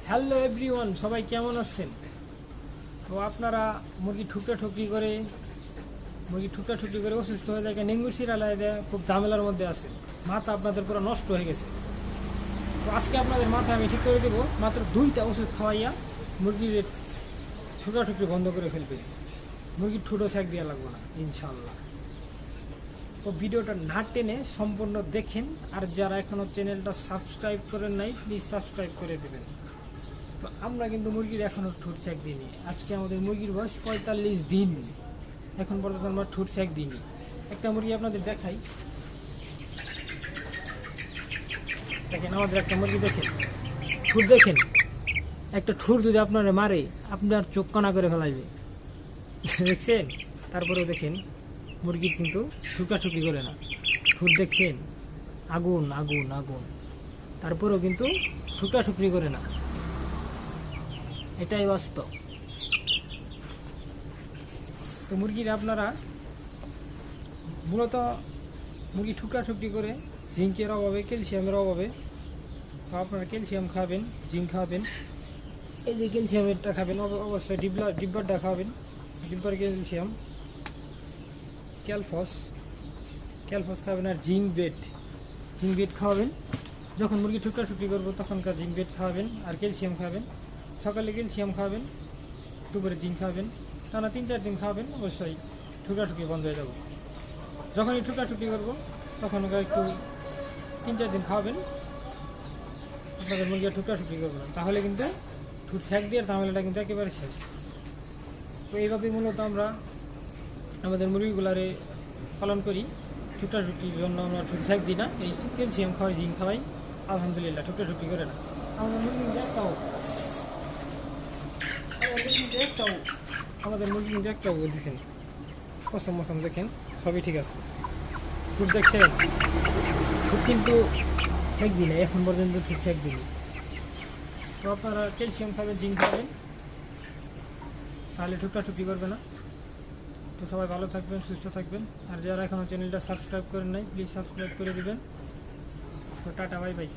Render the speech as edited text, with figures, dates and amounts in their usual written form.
Hello everyone, সবাই কেমন আছেন? তো আপনারা মুরগি ঠুকরি করে অসুস্থ হয়ে যায়, ডেঙ্গু শিরালায় দেয়, খুব ঝামেলার মধ্যে আছে, মাথা আপনাদের পুরো নষ্ট হয়ে গেছে। তো আজকে আপনাদের মাথা আমি ঠিক করে দেবো, মাত্র 2টা ওষুধ খাওয়াইয়া মুরগির ঠুকরি বন্ধ করে ফেলবে। মুরগির ঠুটো ছ্যাঁক দেওয়া লাগবে না ইনশাল্লাহ। তো ভিডিওটা না টেনে সম্পূর্ণ দেখেন, আর যারা এখনও চ্যানেলটা সাবস্ক্রাইব করেন নাই প্লিজ সাবস্ক্রাইব করে দেবেন। তো আমরা কিন্তু মুরগির এখনও ঠুট ছ্যাঁক দিইনি। আজকে আমাদের মুরগির বয়স 45 দিন, এখন পর্যন্ত আমরা ঠুট ছ্যাঁক দিইনি। একটা মুরগি আপনাদের দেখাই, দেখেন আমাদের একটা মুরগি, দেখেন ঠুট, দেখেন একটা ঠুট যদি আপনারা মারে আপনার চোখ কণা করে ফেলাইবে, দেখছেন? তারপরেও দেখেন মুরগির কিন্তু ঠুকরি করে না, ঠুট দেখছেন আগুন আগুন আগুন, তারপরেও কিন্তু ঠুকরি করে না, এটাই বাস্তব। তো মুরগির আপনারা মূলত মুরগি ঠুকরি করে জিঙ্কের অভাবে, ক্যালসিয়ামের অভাবে, তো আপনারা ক্যালসিয়াম খাবেন, জিঙ্ক খাবেন। এই যে ক্যালসিয়ামেরটা খাবেন, অবশ্যই ডিব্বারটা খাবেন, ডিব্বার ক্যালসিয়াম, ক্যালফস খাবেন, আর জিঙ্ক বেড খাওয়াবেন। যখন মুরগি ঠুকরি করবো তখনকার জিঙ্ক বেড খাওয়াবেন, আর ক্যালসিয়াম খাবেন। সকালে ক্যালসিয়াম খাবেন, দুপুরে জিঙ্ক খাবেন, টানা 3-4 দিন খাবেন, অবশ্যই ঠুকরি বন্ধ হয়ে যাবে। যখনই ঠুকরি করবো তখন একটু 3-4 দিন খাওয়াবেন, আপনাদের মুরগি ঠুকরি করবো না, তাহলে কিন্তু ঠুট ছ্যাঁক দিয়ে ঝামেলাটা কিন্তু একেবারে শেষ। তো এইভাবেই মূলত আমরা আমাদের মুরগিগুলারে পালন করি। ঠুকরির জন্য আমরা ঠুট ছ্যাঁক দিই না, এই ক্যালসিয়াম খাওয়াই, জিঙ্ক খাওয়াই, আলহামদুলিল্লাহ ঠুকরি করে না। আমাদের মুরগি একটাও দেখেন, মৌসম দেখেন, সবই ঠিক আছে। ঠুট দেখছেন, ঠুট কিন্তু ছ্যাঁক দিই না, এখন পর্যন্ত ঠুট ছ্যাঁক দিই। তো আপনারা ক্যালসিয়াম খাবেন, জিঙ্ক খাবেন, তাহলে ঠুকরি করবে না। তো সবাই ভালো থাকবেন, সুস্থ থাকবেন, আর যারা এখনও চ্যানেলটা সাবস্ক্রাইব করেন নাই প্লিজ সাবস্ক্রাইব করে দেবেন। তো টাটা, বাই বাই।